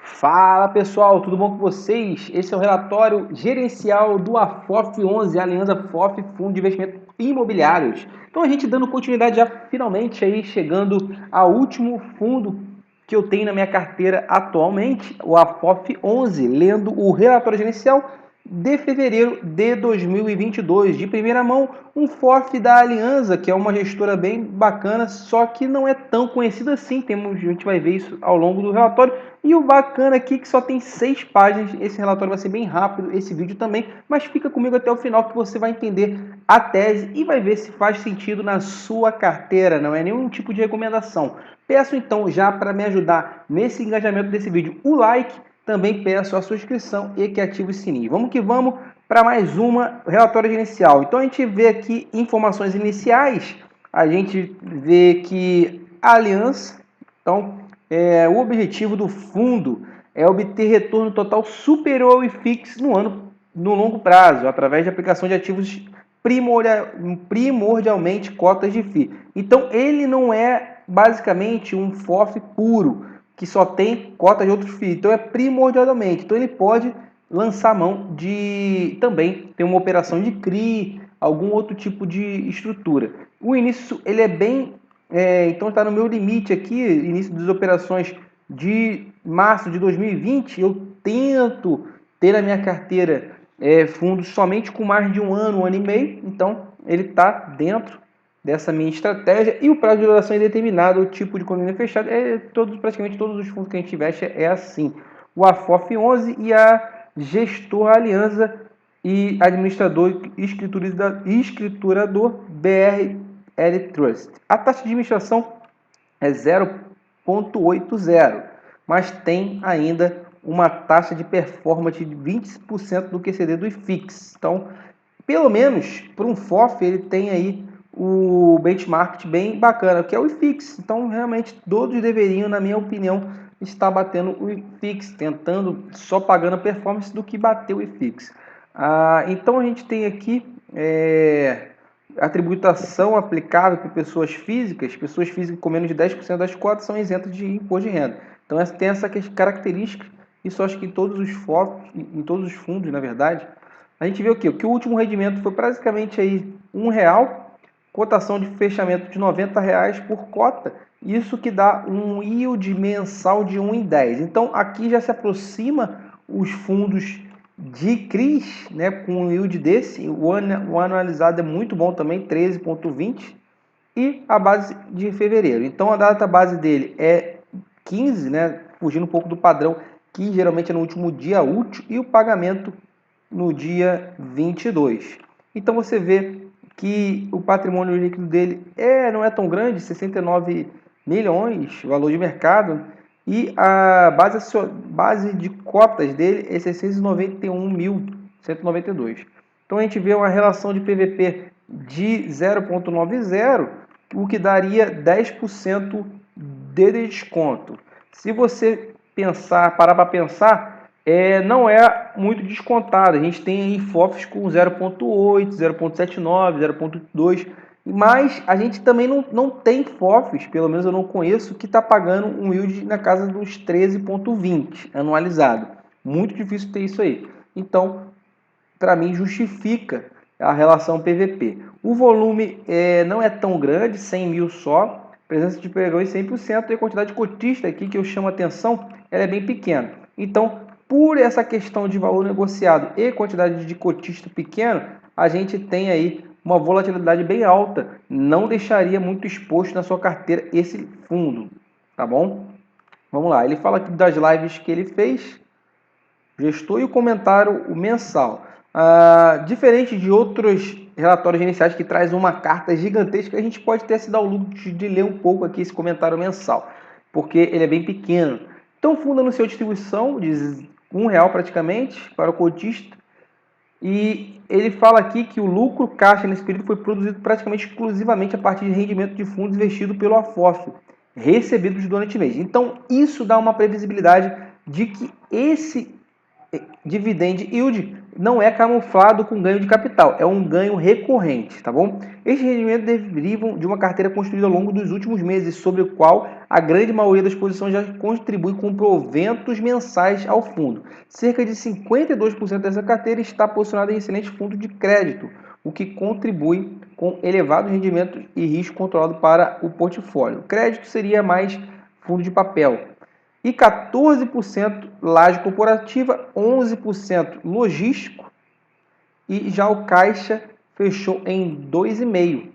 Fala pessoal, tudo bom com vocês? Esse é o relatório gerencial do AFOF 11, Aliança FOF Fundo de Investimentos Imobiliários. Então a gente dando continuidade já finalmente aí chegando ao último fundo que eu tenho na minha carteira atualmente, o AFOF 11, lendo o relatório gerencial de fevereiro de 2022. De primeira mão, um FOF da Aliança, que é uma gestora bem bacana, só que não é tão conhecida assim. A gente vai ver isso ao longo do relatório. E o bacana aqui é que só tem 6 páginas. Esse relatório vai ser bem rápido, esse vídeo também, mas fica comigo até o final que você vai entender a tese e vai ver se faz sentido na sua carteira. Não é nenhum tipo de recomendação. Peço então já para me ajudar nesse engajamento desse vídeo o like. Também peço a sua inscrição e que ative o sininho. Vamos que vamos para mais uma relatório gerencial. Então a gente vê aqui informações iniciais. A gente vê que a Aliança, então, o objetivo do fundo é obter retorno total superior ao IFIX no longo prazo, através de aplicação de ativos primordialmente cotas de FII. Então, ele não é basicamente um FOF puro, que só tem cota de outros FII. Então, é primordialmente. Então, ele pode lançar mão de também ter uma operação de CRI, algum outro tipo de estrutura. O início ele é bem então está no meu limite aqui, início das operações de março de 2020, eu tento ter na minha carteira fundos somente com mais de um ano e meio, então ele está dentro dessa minha estratégia e o prazo de duração é determinado, o tipo de convênio fechado, praticamente todos os fundos que a gente investe é assim. O AFOF 11 e a Gestor Aliança e administrador escriturador BR Trust. A taxa de administração é 0,80, mas tem ainda uma taxa de performance de 20% do QCD do IFIX. Então, pelo menos para um FOF, ele tem aí o benchmark bem bacana, que é o IFIX. Então, realmente, todos deveriam, na minha opinião, estar batendo o IFIX, tentando só pagando a performance do que bater o IFIX. Então, a gente tem aqui a tributação aplicável para pessoas físicas com menos de 10% das cotas são isentas de imposto de renda. Então, tem essa característica, isso acho que em todos os FOFs, em todos os fundos, na verdade. A gente vê o quê? Que o último rendimento foi praticamente aí R$1, cotação de fechamento de R$90 por cota, isso que dá um yield mensal de 1,10. Então, aqui já se aproxima os fundos de CRIs, né, com um yield desse, o anualizado é muito bom também, 13,20, e a base de fevereiro. Então a data base dele é 15, né, fugindo um pouco do padrão, que geralmente é no último dia útil, e o pagamento no dia 22. Então você vê que o patrimônio líquido dele não é tão grande, 69 milhões, valor de mercado, e a base de cotas dele é 691.192. Então a gente vê uma relação de PVP de 0,90, o que daria 10% de desconto. Se você parar para pensar, não é muito descontado. A gente tem aí FOFs com 0,8, 0,79, 0,2, mas a gente também não tem FOFs, pelo menos eu não conheço, que está pagando um yield na casa dos 13,20 anualizado. Muito difícil ter isso aí. Então, para mim, justifica a relação PVP. O volume não é tão grande, 100 mil só, presença de pregões 100%, e a quantidade de cotista aqui que eu chamo a atenção, ela é bem pequena. Então, por essa questão de valor negociado e quantidade de cotista pequeno, a gente tem aí uma volatilidade bem alta. Não deixaria muito exposto na sua carteira esse fundo, tá bom? Vamos lá, ele fala aqui das lives que ele fez, gestor, e o comentário mensal. Diferente de outros relatórios gerenciais que traz uma carta gigantesca, a gente pode ter se dar o luxo de ler um pouco aqui esse comentário mensal, porque ele é bem pequeno. Então, o fundo anunciou distribuição de R$1 praticamente para o cotista, e ele fala aqui que o lucro caixa nesse período foi produzido praticamente exclusivamente a partir de rendimento de fundos investido pelo AFOF, recebidos durante o mês. Então, isso dá uma previsibilidade de que esse dividend yield não é camuflado com ganho de capital, é um ganho recorrente, tá bom? Estes rendimentos derivam de uma carteira construída ao longo dos últimos meses, sobre o qual a grande maioria das posições já contribui com proventos mensais ao fundo. Cerca de 52% dessa carteira está posicionada em excelentes fundos de crédito, o que contribui com elevados rendimentos e risco controlado para o portfólio. O crédito seria mais fundo de papel. E 14% laje corporativa, 11% logístico, e já o caixa fechou em 2,5,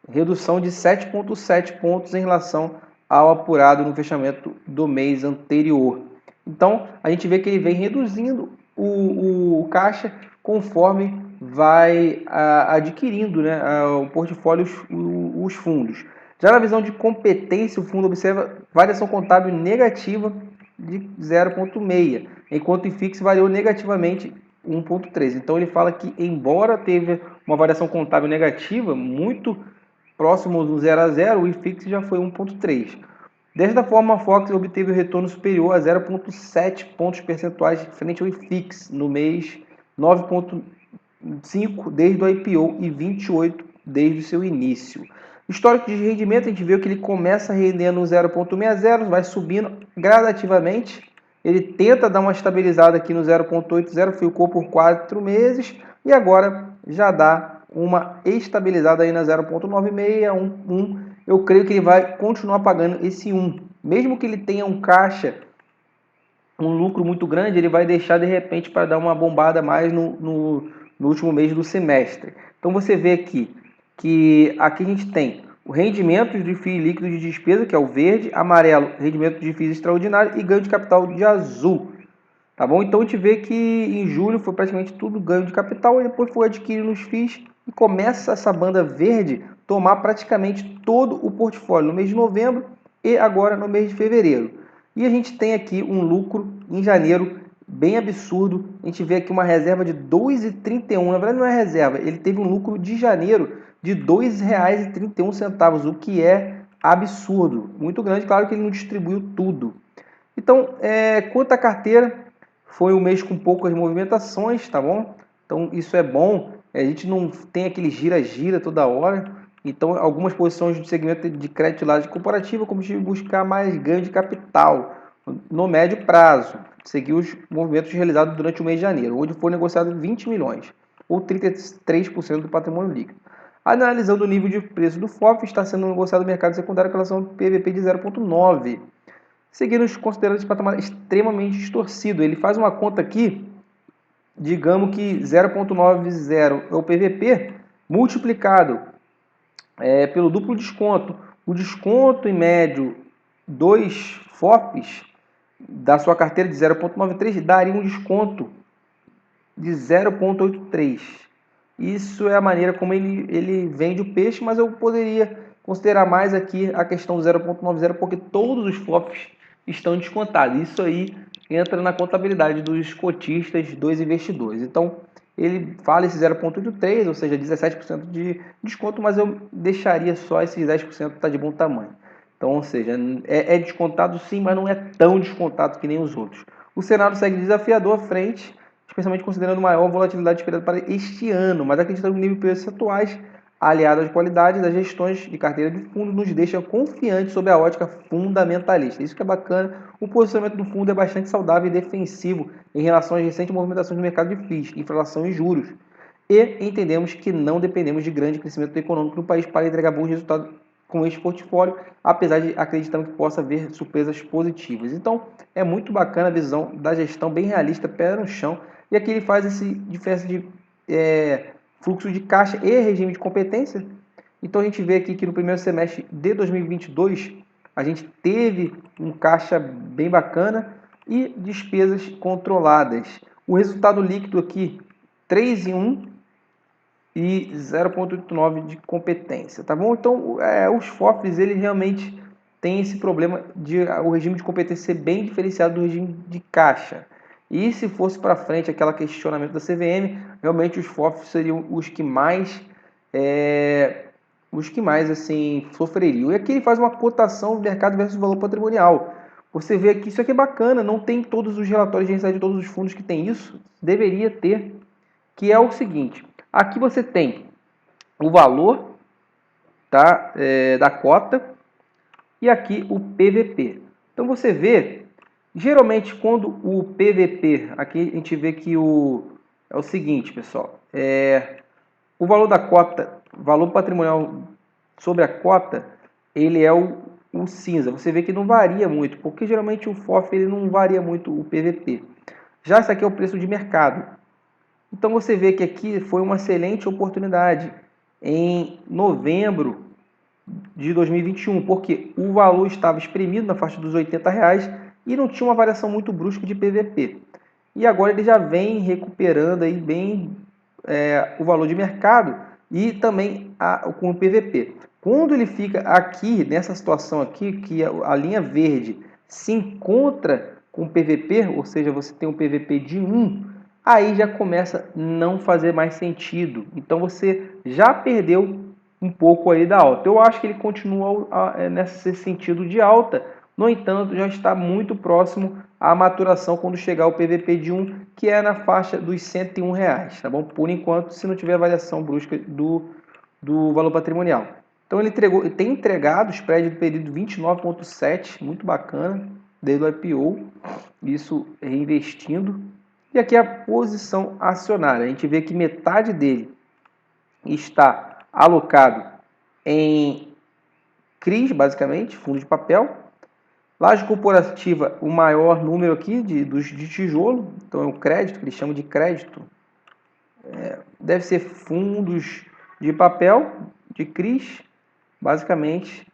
redução de 7,7 pontos em relação ao apurado no fechamento do mês anterior. Então, a gente vê que ele vem reduzindo o caixa conforme vai adquirindo, né, o portfólio, os fundos. Já na visão de competência, o fundo observa variação contábil negativa de 0,6, enquanto o IFIX variou negativamente 1,3. Então ele fala que, embora teve uma variação contábil negativa, muito próximo do 0 a 0, o IFIX já foi 1,3. Desta forma, a Fox obteve o retorno superior a 0,7 pontos percentuais frente ao IFIX no mês, 9,5 desde o IPO e 28 desde o seu início. Histórico de rendimento, a gente viu que ele começa rendendo 0,60, vai subindo gradativamente. Ele tenta dar uma estabilizada aqui no 0,80, ficou por 4 meses e agora já dá uma estabilizada aí na 0,96, 1. Eu creio que ele vai continuar pagando esse 1. Mesmo que ele tenha um caixa, um lucro muito grande, ele vai deixar de repente para dar uma bombada mais no último mês do semestre. Então você vê aqui que aqui a gente tem o rendimento de FII líquido de despesa, que é o verde, amarelo, rendimento de FIIs extraordinário e ganho de capital de azul. Tá bom? Então a gente vê que em julho foi praticamente tudo ganho de capital e depois foi adquirindo os FIIs e começa essa banda verde tomar praticamente todo o portfólio no mês de novembro e agora no mês de fevereiro. E a gente tem aqui um lucro em janeiro bem absurdo. A gente vê aqui uma reserva de R$ 2,31. Na verdade não é reserva, ele teve um lucro de janeiro de R$ 2,31, o que é absurdo. Muito grande, claro que ele não distribuiu tudo. Então, quanto à carteira, foi um mês com poucas movimentações, tá bom? Então, isso é bom. A gente não tem aquele gira-gira toda hora. Então, algumas posições do segmento de crédito lá de corporativa, como de buscar mais ganho de capital no médio prazo. Seguir os movimentos realizados durante o mês de janeiro, onde foi negociado 20 milhões, ou 33% do patrimônio líquido. Analisando o nível de preço do FOF, está sendo negociado no mercado secundário com relação ao PVP de 0,9. Seguindo, considerando esse patamar extremamente distorcido. Ele faz uma conta aqui, digamos que 0,90 é o PVP, multiplicado pelo duplo desconto. O desconto em médio dos FOFs da sua carteira de 0,93 daria um desconto de 0,83. Isso é a maneira como ele vende o peixe, mas eu poderia considerar mais aqui a questão do 0,90, porque todos os FOFs estão descontados. Isso aí entra na contabilidade dos cotistas, dos investidores. Então, ele fala esse 0,83, ou seja, 17% de desconto, mas eu deixaria só esses 10% tá de bom tamanho. Então, ou seja, é descontado sim, mas não é tão descontado que nem os outros. O cenário segue desafiador à frente, especialmente considerando maior volatilidade esperada para este ano, mas acreditando no nível de preços atuais, aliado às qualidades das gestões de carteira de fundo, nos deixa confiantes sobre a ótica fundamentalista. Isso que é bacana. O posicionamento do fundo é bastante saudável e defensivo em relação às recentes movimentações do mercado de FIIs, inflação e juros. E entendemos que não dependemos de grande crescimento econômico no país para entregar bons resultados com este portfólio, apesar de acreditar que possa haver surpresas positivas. Então, é muito bacana a visão da gestão, bem realista, pé no chão. E aqui ele faz essa diferença de fluxo de caixa e regime de competência. Então, a gente vê aqui que no primeiro semestre de 2022, a gente teve um caixa bem bacana e despesas controladas. O resultado líquido aqui, 3 em 1, e 0,89 de competência, tá bom? Então, os FOFs, ele realmente tem esse problema de o regime de competência ser bem diferenciado do regime de caixa. E se fosse para frente aquele questionamento da CVM, realmente os FOFs seriam os que mais assim sofreriam. E aqui ele faz uma cotação do mercado versus valor patrimonial. Você vê aqui, isso aqui é bacana, não tem todos os relatórios de rendicidade de todos os fundos que tem isso, deveria ter, que é o seguinte, aqui você tem o valor, tá, da cota e aqui o PVP. Então você vê, geralmente quando o PVP, aqui a gente vê que é o seguinte, pessoal, o valor da cota, valor patrimonial sobre a cota, ele é o cinza. Você vê que não varia muito, porque geralmente o FOF ele não varia muito o PVP. Já esse aqui é o preço de mercado. Então você vê que aqui foi uma excelente oportunidade em novembro de 2021, porque o valor estava espremido na faixa dos R$ 80 e não tinha uma variação muito brusca de PVP. E agora ele já vem recuperando aí bem o valor de mercado e também com o PVP. Quando ele fica aqui, nessa situação aqui, que a linha verde se encontra com o PVP, ou seja, você tem um PVP de 1, aí já começa a não fazer mais sentido. Então você já perdeu um pouco aí da alta. Eu acho que ele continua nesse sentido de alta, no entanto, já está muito próximo à maturação quando chegar o PVP de 1, que é na faixa dos R$ 101, tá bom? Por enquanto, se não tiver variação brusca do valor patrimonial. Então ele tem entregado o spread do período 29,7, muito bacana, desde o IPO, isso reinvestindo. E aqui a posição acionária, a gente vê que metade dele está alocado em CRIs, basicamente, fundo de papel. Laje corporativa, o maior número aqui de tijolo, então é o crédito, que eles chamam de crédito. Deve ser fundos de papel, de CRIs, basicamente.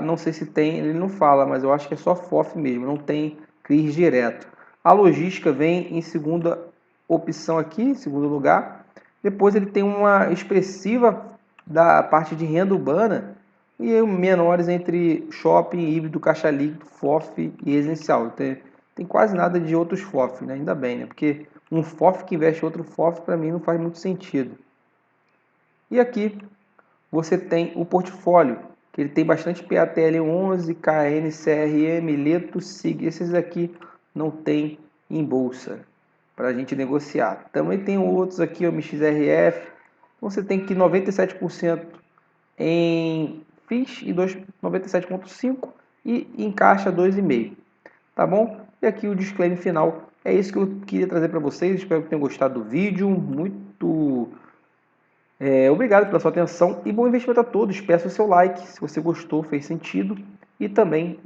Não sei se tem, ele não fala, mas eu acho que é só FOF mesmo, não tem CRIs direto. A logística vem em segunda opção aqui, em segundo lugar. Depois ele tem uma expressiva da parte de renda urbana e menores entre shopping, híbrido, caixa líquido, FOF e residencial. Tem quase nada de outros FOF, né? Ainda bem, né? Porque um FOF que investe em outro FOF, para mim, não faz muito sentido. E aqui você tem o portfólio, que ele tem bastante PATL11, KN, CRM, Leto, SIG. Esses aqui não tem em bolsa para a gente negociar. Também tem outros aqui, o MXRF. Você tem que 97% em FIIs e 97,5% e em caixa 2,5%. Tá bom? E aqui o disclaimer final. É isso que eu queria trazer para vocês. Espero que tenham gostado do vídeo. Muito obrigado pela sua atenção e bom investimento a todos. Peço o seu like se você gostou, fez sentido. E também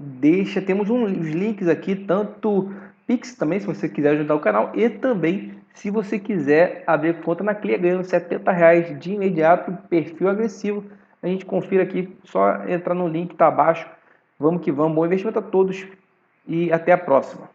temos uns links aqui, tanto Pix também, se você quiser ajudar o canal, e também se você quiser abrir conta na Clear ganhando R$ 70 de imediato, perfil agressivo. A gente confira aqui, só entrar no link que está abaixo. Vamos que vamos, bom investimento a todos e até a próxima.